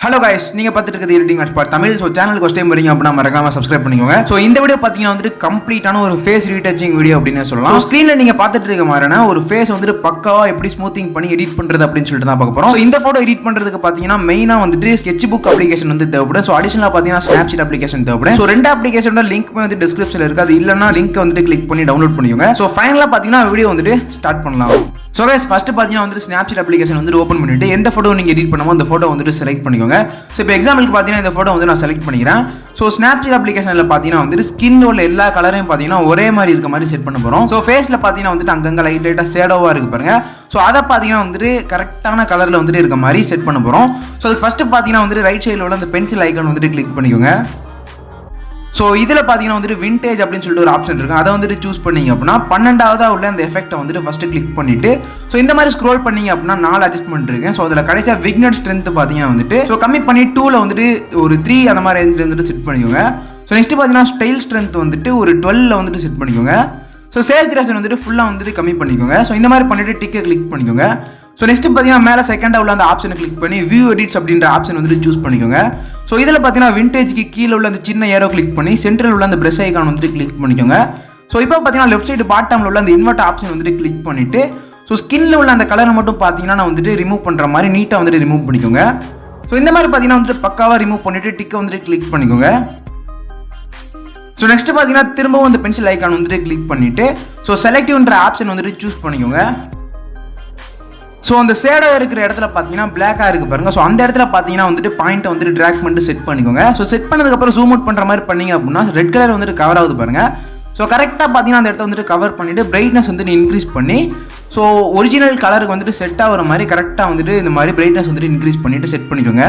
Hello guys, நீங்க பார்த்துட்டு இருக்கிறது எடிட்டிங் எக்ஸ்பர்ட் தமிழ். ஸோ சேனலுக்கு ஃபர்ஸ்ட் டைம் வரீங்க அப்படின்னா மறக்காம சப்ஸ்கிரைப் பண்ணிக்கோங்க. ஸோ இந்த வீடியோ பார்த்தீங்கன்னா வந்துட்டு கம்ப்ளீட்டான ஒரு ஃபேஸ் ரீடச்சிங் வீடியோ அப்படின்னு சொல்லலாம். ஸ்க்ரீனில் நீங்கள் பார்த்துட்டு இருக்க மாதிரினா ஒரு ஃபேஸ் வந்துட்டு பக்காவா எப்படி ஸ்மூத்திங் பண்ணி எடிட் பண்ணுறது அப்படின்னு சொல்லிட்டு தான் பார்க்க போகிறோம். ஸோ இந்த ஃபோட்டோ எடிட் பண்ணுறதுக்கு பார்த்தீங்கன்னா மெயினாக வந்துட்டு sketchbook அப்ளிகேஷன் வந்து தேவைப்படும். ஸோ அடிஷனலாக பார்த்தீங்கன்னா Snapseed அப்ளிகேஷன் தேவைப்படும். ஸோ ரெண்டு அப்ளிகேஷனோட லிங்க் வந்து டிஸ்கிரிப்ஷனில் இருக்குது. அது இல்லைன்னா லிங்க் வந்துட்டு கிளிக் பண்ணி டவுன்லோட் பண்ணிக்கோங்க. ஸோ ஃபைனலாக பார்த்தீங்கன்னா வீடியோ வந்துட்டு ஸ்டார்ட் பண்ணலாம். ஸோ கைஸ் ஃபர்ஸ்ட் பார்த்தீங்கன்னா வந்துட்டு Snapseed அப்ளிகேஷன் வந்து ஓப்பன் பண்ணிட்டு எந்த ஃபோட்டோ நீங்கள் எடிட் பண்ணுமோ அந்த ஃபோட்டோ வந்துட்டு செலக்ட் பண்ணிக்கோங்க. ஸோ இப்போ எக்ஸாம்பிளுக்கு பார்த்தீங்கன்னா இந்த ஃபோட்டோ வந்து நான் செலக்ட் பண்ணிக்கிறேன். ஸோ Snapseed அப்ளிகேஷனில் பார்த்தீங்கன்னா வந்துட்டு ஸ்கின்னோட எல்லா கலரையும் பார்த்தீங்கன்னா ஒரே மாதிரி இருக்க மாதிரி செட் பண்ண போகிறோம். ஸோ ஃபேஸில் பார்த்தீங்கன்னா வந்துட்டு அங்கங்கே லைட்டாக ஷேடோவாக இருக்கு பாருங்க. ஸோ அதை பார்த்தீங்கன்னா வந்துட்டு கரெக்டான கலரில் வந்துட்டு இருக்க மாதிரி செட் பண்ண போகிறோம். ஸோ அதுக்கு ஃபஸ்ட்டு பார்த்தீங்கன்னா வந்துட்டு ரைட் சைடில் உள்ள அந்த பென்சில் ஐக்கான் வந்துட்டு கிளிக் பண்ணிக்கோங்க. ஸோ இதில் பார்த்தீங்கன்னா வந்துட்டு விண்டேஜ் அப்படின்னு சொல்லிட்டு ஒரு ஆப்ஷன் இருக்குது. அதை வந்துட்டு சூஸ் பண்ணிங்க அப்படின்னா 12ஆவதாக உள்ள அந்த எஃபெக்ட்டை வந்துட்டு ஃபஸ்ட்டு கிளிக் பண்ணிவிட்டு ஸோ இந்த மாதிரி ஸ்க்ரோல் பண்ணிங்க அப்படின்னா 4 அட்ஜஸ்ட்மெண்ட் இருக்குது. ஸோ அதில் கடைசியாக விக்னட் ஸ்ட்ரென்த் பார்த்தீங்கன்னா வந்துட்டு ஸோ கம்மி பண்ணி 2ல் வந்துட்டு ஒரு 3 அந்த மாதிரி ரேஞ்சில் வந்துட்டு செட் பண்ணிக்கோங்க. ஸோ நெக்ஸ்ட்டு பார்த்தீங்கன்னா ஸ்டைல் ஸ்ட்ரென்த் வந்துட்டு ஒரு 12ல் வந்துட்டு செட் பண்ணிக்கோங்க. ஸோ சேச்சுரேஷன் வந்துட்டு ஃபுல்லாக வந்துட்டு கம்மி பண்ணிக்கோங்க. ஸோ இந்த மாதிரி பண்ணிவிட்டு டிக்கை கிளிக் பண்ணிக்கோங்க. ஸோ நெக்ஸ்ட்டு பார்த்தீங்கன்னா மேலே செகண்டாக உள்ள அந்த ஆப்ஷனை கிளிக் பண்ணி வியூ எடிட்ஸ் அப்படின்ற ஆப்ஷன் வந்துட்டு சூஸ் பண்ணிக்கோங்க. ஸோ இதில் பார்த்தீங்கன்னா விண்டேஜ்க்கு கீழே உள்ள அந்த சின்ன ஏரோ கிளிக் பண்ணி சென்ட்ரல் உள்ள அந்த ப்ரெஷ் ஐக்கான் வந்துட்டு கிளிக் பண்ணிக்கோங்க. ஸோ இப்போ பார்த்தீங்கன்னா லெஃப்ட் சைடு பாட்டமில் உள்ள அந்த இன்வெர்ட் ஆப்ஷன் வந்துட்டு கிளிக் பண்ணிவிட்டு ஸோ ஸ்கின்ல உள்ள அந்த கலரை மட்டும் பார்த்தீங்கன்னா நான் வந்துட்டு ரிமூவ் பண்ணுற மாதிரி நீட்டாக வந்துட்டு ரிமூவ் பண்ணிக்கோங்க. ஸோ இந்த மாதிரி பார்த்தீங்கன்னா வந்துட்டு பக்காவாக ரிமூவ் பண்ணிவிட்டு டிக்கை வந்துட்டு கிளிக் பண்ணிக்கோங்க. ஸோ நெக்ஸ்ட் பார்த்தீங்கன்னா திரும்பவும் அந்த பென்சில் ஐக்கான் வந்துட்டு கிளிக் பண்ணிவிட்டு ஸோ செலக்டிவ்ன்ற ஆப்ஷன் வந்துட்டு சூஸ் பண்ணிக்கோங்க. ஸோ அந்த ஷேடோ இருக்கிற இடத்துல பார்த்தீங்கன்னா பிளாக்காக இருக்குது பாருங்கள். ஸோ அந்த இடத்துல பார்த்தீங்கன்னா வந்துட்டு பாயிண்ட்டை வந்துட்டு ட்ராக் பண்ணிட்டு செட் பண்ணிக்கோங்க. ஸோ செட் பண்ணதுக்கப்புறம் ஜூம் அவுட் பண்ணுற மாதிரி பண்ணிங்க அப்படின்னா ரெட் கலர் வந்துட்டு கவர் ஆகுது பாருங்கள். ஸோ கரெக்டாக பார்த்தீங்கன்னா அந்த இடத்த வந்துட்டு கவர் பண்ணிவிட்டு பிரைட்னஸ் வந்துட்டு இன்க்ரீஸ் பண்ணி ஸோ ஒரிஜினல் கலருக்கு வந்துட்டு செட் ஆகிற மாதிரி கரெக்டாக வந்துட்டு இந்த மாதிரி பிரைட்னஸ் வந்துட்டு இன்க்ரீஸ் பண்ணிவிட்டு செட் பண்ணிக்கோங்க.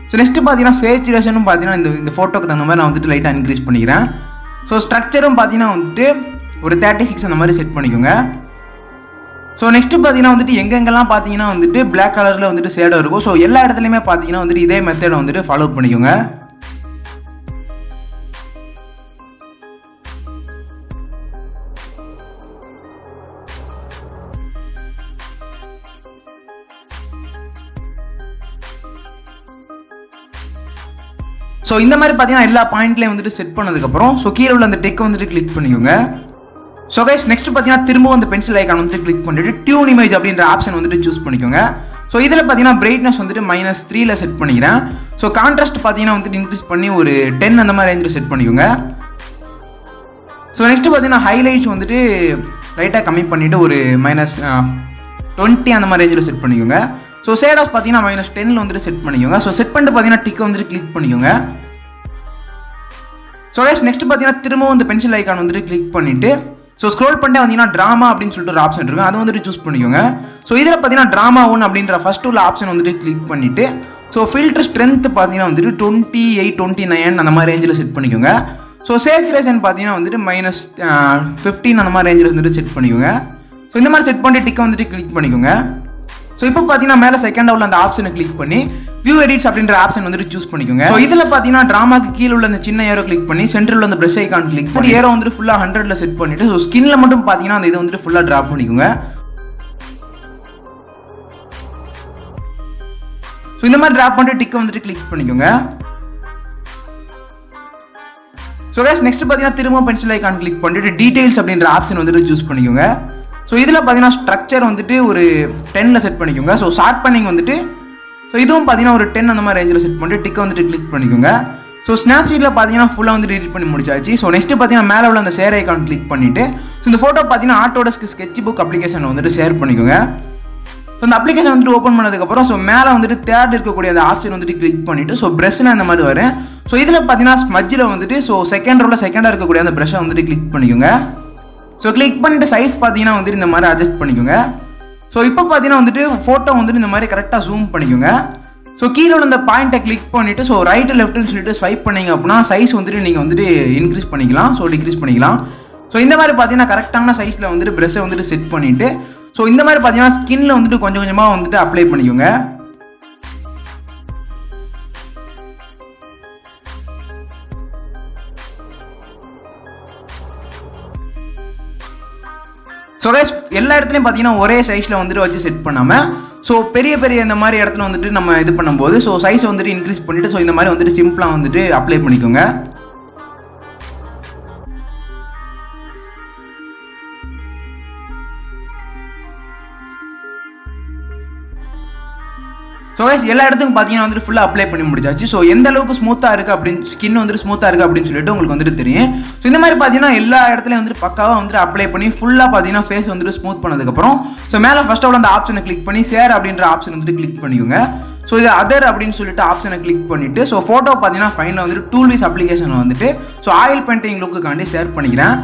ஸோ நெக்ஸ்ட்டு பார்த்தீங்கன்னா சேச்சுரேஷனும் பார்த்தீங்கன்னா இந்த ஃபோட்டோக்கு தகுந்த மாதிரி நான் வந்துட்டு லைட்டாக இன்க்ரீஸ் பண்ணிக்கிறேன். ஸோ ஸ்ட்ரக்சரும் பார்த்தீங்கன்னா வந்துட்டு ஒரு 36 அந்த மாதிரி செட் பண்ணிக்கோங்க. ஸோ நெக்ஸ்ட்டு பார்த்தீங்கன்னா வந்துட்டு எங்கெங்கெல்லாம் பார்த்தீங்கன்னா வந்துட்டு பிளாக் கலரில் வந்துட்டு ஷேடோ இருக்கும். ஸோ எல்லா இடத்துலையுமே பார்த்தீங்கன்னா வந்துட்டு இதே மெத்தடை வந்துட்டு ஃபாலோ பண்ணிக்கோங்க. ஸோ இந்த மாதிரி பார்த்தீங்கன்னா எல்லா பாயிண்ட்லேயும் வந்துட்டு செட் பண்ணதுக்கப்புறம் ஸோ கீழே உள்ள அந்த டெக் வந்துட்டு கிளிக் பண்ணிக்கோங்க. ஸோ கைஸ் நெக்ஸ்ட் பார்த்தீங்கன்னா திரும்பவும் அந்த பென்சில் ஐக்கான் வந்துட்டு கிளிக் பண்ணிட்டு டியூன் இமேஜ் அப்படின்ற ஆப்ஷன் வந்துட்டு சூஸ் பண்ணிக்கோங்க. ஸோ இதில் பார்த்தீங்கன்னா பிரைட்னஸ் வந்துட்டு -3ல் செட் பண்ணிக்கிறேன். ஸோ கான்ட்ராஸ்ட் பார்த்தீங்கன்னா வந்துட்டு இன்க்ரீஸ் பண்ணி ஒரு 10 அந்த மாதிரி ரேஞ்சில் செட் பண்ணிக்கோங்க. ஸோ நெக்ஸ்ட்டு பார்த்தீங்கன்னா ஹைலைட்ஸ் வந்துட்டு லைட்டாக கம்மி பண்ணிவிட்டு ஒரு -20 அந்த மாதிரி ரேஞ்சில் செட் பண்ணிக்கோங்க. ஸோ ஷேடோஸ் பார்த்தீங்கன்னா -10ல் வந்துட்டு செட் பண்ணிக்கோங்க. ஸோ செட் பண்ணிட்டு பார்த்தீங்கன்னா டிக்கை வந்துட்டு கிளிக் பண்ணிக்கோங்க. ஸோ கைஸ் நெக்ஸ்ட் பார்த்தீங்கன்னா திரும்பவும் அந்த பென்சில் ஐக்கான் வந்துட்டு கிளிக் பண்ணிவிட்டு ஸோ ஸ்க்ரோல் பண்ணிட்டு வந்தீங்கன்னா ட்ராமா அப்படின்னு சொல்லிட்டு ஒரு ஆப்ஷன் இருக்கும். அதை வந்துட்டு சூஸ் பண்ணிக்கோங்க. ஸோ இதில் பார்த்தீங்கன்னா ட்ராமா 1 அப்படின்ற ஃபர்ஸ்ட் உள்ள ஆப்ஷன் வந்துட்டு கிளிக் பண்ணிவிட்டு ஸோ ஃபில்டர் ஸ்ட்ரென்த் பார்த்தீங்கன்னா வந்துட்டு 28, 29 அந்த மாதிரி ரேஞ்சில் செட் பண்ணிக்கோங்க. ஸோ சேச்சுரேஷன் பார்த்தீங்கன்னா வந்துட்டு -15 அந்த மாதிரி ரேஞ்சில் வந்துட்டு செட் பண்ணிக்கோங்க. ஸோ இந்த மாதிரி செட் பண்ணிட்டு டிக்கை வந்துட்டு கிளிக் பண்ணிக்கோங்க. ஸோ இப்போ பார்த்தீங்கன்னா மேலே செகண்டாக உள்ள அந்த ஆப்ஷனை கிளிக் பண்ணி வியூ எடிட்ஸ் அப்படின்ற ஆப்ஷன் வந்துட்டு சூஸ் பண்ணிக்கோங்க. ஸோ இதில் பார்த்தீங்கன்னா ட்ராமாக்கு கீழே உள்ள அந்த சின்ன ஏரோ கிளிக் பண்ணி சென்டரில் உள்ள அந்த ப்ரெஷ் ஐக்கான் கிளிக் பண்ணி ஏரோ வந்துட்டு ஃபுல்லாக 100ல் செட் பண்ணிட்டு ஸோ ஸ்கின்ல மட்டும் பார்த்தீங்கன்னா அந்த இதை வந்துட்டு ஃபுல்லாக ட்ராப் பண்ணிக்கோங்க. ஸோ இந்த மாதிரி ட்ராப் பண்ணிட்டு டிக்கை வந்துட்டு கிளிக் பண்ணிக்கோங்க. ஸோ கைஸ் நெக்ஸ்ட் பார்த்தீங்கன்னா திரும்ப பென்சில் ஐக்கான் கிளிக் பண்ணிட்டு டீடைல்ஸ் அப்படின்ற ஆப்ஷன் வந்துட்டு சூஸ் பண்ணிக்கோங்க. ஸோ இதில் பார்த்தீங்கன்னா ஸ்ட்ரக்சர் வந்துட்டு ஒரு 10ல் செட் பண்ணிக்கோங்க. ஸோ ஷார்ப்பனிங் வந்துட்டு ஸோ இதுவும் பார்த்தீங்கன்னா ஒரு 10 அந்த மாதிரி ரேஞ்சில் செட் பண்ணிட்டு டிக்கை வந்துட்டு கிளிக் பண்ணிக்கோங்க. ஸோ Snapseedல பார்த்தீங்கன்னா ஃபுல்லாக வந்து எடிட் பண்ணி முடிச்சாச்சு. ஸோ நெக்ஸ்ட் பார்த்தீங்கன்னா மேலே உள்ள அந்த ஷேர் ஐக்கான் கிளிக் பண்ணிவிட்டு ஸோ இந்த ஃபோட்டோ பார்த்தீங்கன்னா ஆட்டோடெஸ்க் sketchbook அப்ளிகேஷனில் வந்துட்டு ஷேர் பண்ணிக்கோங்க. ஸோ அந்த அப்ளிகேஷன் வந்துட்டு ஓப்பன் பண்ணதுக்கப்புறம் ஸோ மேலே வந்துட்டு தேர்ட் இருக்கக்கூடிய அந்த ஆப்ஷன் வந்துட்டு கிளிக் பண்ணிவிட்டு ஸோ ப்ரெஷ்ஷில் அந்த மாதிரி வரும். ஸோ இதில் பார்த்தீங்கன்னா ஸ்மஜ்ஜில் வந்துட்டு ஸோ செகண்டாக இருக்கக்கூடிய அந்த ப்ரெஷ்ஷை வந்துட்டு கிளிக் பண்ணிக்கோங்க. ஸோ கிளிக் பண்ணிட்டு சைஸ் பார்த்தீங்கன்னா வந்துட்டு இந்த மாதிரி அட்ஜஸ்ட் பண்ணிக்கோங்க. ஸோ இப்போ பார்த்தீங்கன்னா வந்துட்டு ஃபோட்டோ வந்துட்டு இந்த மாதிரி கரெக்டாக ஜூம் பண்ணிக்கோங்க. ஸோ கீழே உள்ள அந்த பாயிண்ட்டை கிளிக் பண்ணிவிட்டு ஸோ ரைட்டு லெஃப்ட்னு சொல்லிட்டு ஸ்வைப் பண்ணிங்க அப்படின்னா சைஸ் வந்துட்டு நீங்கள் வந்துட்டு இன்க்ரீஸ் பண்ணிக்கலாம். ஸோ டிக்ரீஸ் பண்ணிக்கலாம். ஸோ இந்த மாதிரி பார்த்தீங்கன்னா கரெக்டான சைஸில் வந்துட்டு ப்ரெஷ்ஷை வந்துட்டு செட் பண்ணிவிட்டு ஸோ இந்த மாதிரி பார்த்தீங்கன்னா ஸ்கின்ல வந்துட்டு கொஞ்சம் கொஞ்சமாக வந்துட்டு அப்ளை பண்ணிக்கோங்க. ஸோ கைஸ் எல்லா இடத்துலையும் பார்த்தீங்கன்னா ஒரே சைஸில் வந்துட்டு வச்சு செட் பண்ணாமல் ஸோ பெரிய பெரிய இந்த மாதிரி இடத்துல வந்துட்டு நம்ம இது பண்ணும்போது ஸோ சைஸை வந்துட்டு இன்க்ரீஸ் பண்ணிவிட்டு ஸோ இந்த மாதிரி வந்துட்டு சிம்பிளாக வந்துட்டு அப்ளை பண்ணிக்கோங்க. ஸோ எல்லா இடத்துக்கும் பார்த்தீங்கன்னா வந்துட்டு ஃபுல்லாக அப்ளை பண்ணி முடிச்சாச்சு. ஸோ எந்த அளவுக்கு ஸ்மூத்தாக இருக்குது அப்படின்னு ஸ்கின் வந்துட்டு ஸ்மூத்தாக இருக்குது அப்படின்னு சொல்லிட்டு உங்களுக்கு வந்துட்டு தெரியும். ஸோ இந்த மாதிரி பார்த்தீங்கன்னா எல்லா இடத்துலையும் வந்துட்டு பக்காவாக வந்துட்டு அப்ளை பண்ணி ஃபுல்லாக பார்த்தீங்கன்னா ஃபேஸ் வந்துட்டு ஸ்மூத் பண்ணதுக்கப்புறம் ஸோ மேலே ஃபர்ஸ்ட் ஆஃப் ஆல் அந்த ஆப்ஷனை கிளிக் பண்ணி ஷேர் அப்படின்ற ஆப்ஷன் வந்துட்டு கிளிக் பண்ணிக்கோங்க. ஸோ இது அதர் அப்படின்னு சொல்லிட்டு ஆப்ஷனை கிளிக் பண்ணிவிட்டு ஸோ ஃபோட்டோ பார்த்தீங்கன்னா ஃபைனில் வந்துட்டு டூல்விஸ் அப்ளிகேஷனில் வந்துட்டு ஸோ ஆயில் பெயிண்டிங் லுக்குக்காண்டி ஷேர் பண்ணிக்கிறேன்.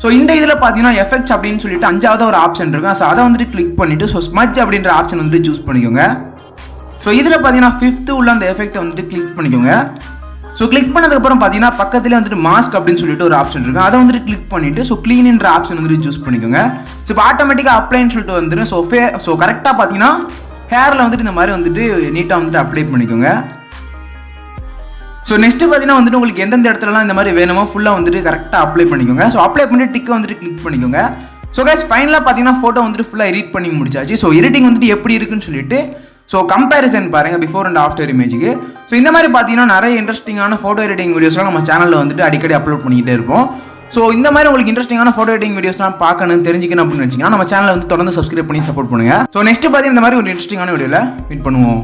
ஸோ இந்த இதில் பார்த்தீங்கன்னா எஃபெக்ட்ஸ் அப்படின்னு சொல்லிட்டு 5வது ஒரு ஆப்ஷன் இருக்கும். ஸோ அதை வந்துட்டு கிளிக் பண்ணிவிட்டு ஸோ ஸ்மட்ச் அப்படின்ற ஆப்ஷன் வந்துட்டு சூஸ் பண்ணிக்கோங்க. ஸோ இதில் பார்த்தீங்கன்னா 5th உள்ள அந்த எஃபெக்ட்டை வந்துட்டு கிளிக் பண்ணிக்கோங்க. ஸோ கிளிக் பண்ணதுக்கப்புறம் பார்த்தீங்கன்னா பக்கத்துலேயே வந்துட்டு மாஸ்க் அப்படின்னு சொல்லிட்டு ஒரு ஆப்ஷன் இருக்கும். அதை வந்துட்டு கிளிக் பண்ணிவிட்டு ஸோ க்ளீன்ன்ற ஆப்ஷன் வந்துட்டு சூஸ் பண்ணிக்கோங்க. ஸோ இப்போ ஆட்டோமேட்டிக்காக அப்ளைன்னு சொல்லிட்டு வந்துடும். ஸோ கரெக்டாக பார்த்தீங்கன்னா ஹேரில் வந்துட்டு இந்த மாதிரி வந்துட்டு நீட்டாக வந்துட்டு அப்ளை பண்ணிக்கோங்க. ஸோ நெக்ஸ்ட்டு பார்த்தீங்கன்னா வந்துட்டு உங்களுக்கு எந்தெந்த இடத்துலலாம் இந்த மாதிரி வேணுமோ ஃபுல்லாக வந்துட்டு கரெக்டாக அப்ளை பண்ணிக்கோங்க. ஸோ அப்ளை பண்ணிட்டு டிக்கை வந்துட்டு கிளிக் பண்ணிக்கோங்க. ஸோ கைஸ் ஃபைனலாக பார்த்தீங்கன்னா ஃபோட்டோ வந்துட்டு ஃபுல்லாக எடிட் பண்ணி முடிச்சாச்சு. ஸோ எடிட்டிங் வந்துட்டு எப்படி இருக்குன்னு சொல்லிட்டு ஸோ கம்பேரிசன் பாருங்கள் பிஃபோர் அண்ட் ஆஃப்டர் இமேஜுக்கு. ஸோ இந்த மாதிரி பார்த்தீங்கன்னா நிறைய இன்ட்ரெஸ்டிங்கான ஃபோட்டோ எடிட்டிங் வீடியோஸ்லாம் நம்ம சேனலில் வந்துட்டு அடிக்கடி அப்லோட் பண்ணிக்கிட்டே இருப்போம். ஸோ இந்த மாதிரி உங்களுக்கு இன்ட்ரெஸ்டிங்கான ஃபோட்டோ எடிட்டிங் வீடியோஸ்லாம் பார்க்கணும் தெரிஞ்சிக்கணும் அப்படின்னு நினச்சிங்கன்னா நம்ம சேனலை வந்து தொடர்ந்து சப்ஸ்கிரைப் பண்ணி சப்போர்ட் பண்ணுங்கள். ஸோ நெக்ஸ்ட் பார்த்தீங்கன்னா இந்த மாதிரி ஒரு இன்ட்ரெஸ்டிங்கான வீடியோவில் மீட் பண்ணுவோம்.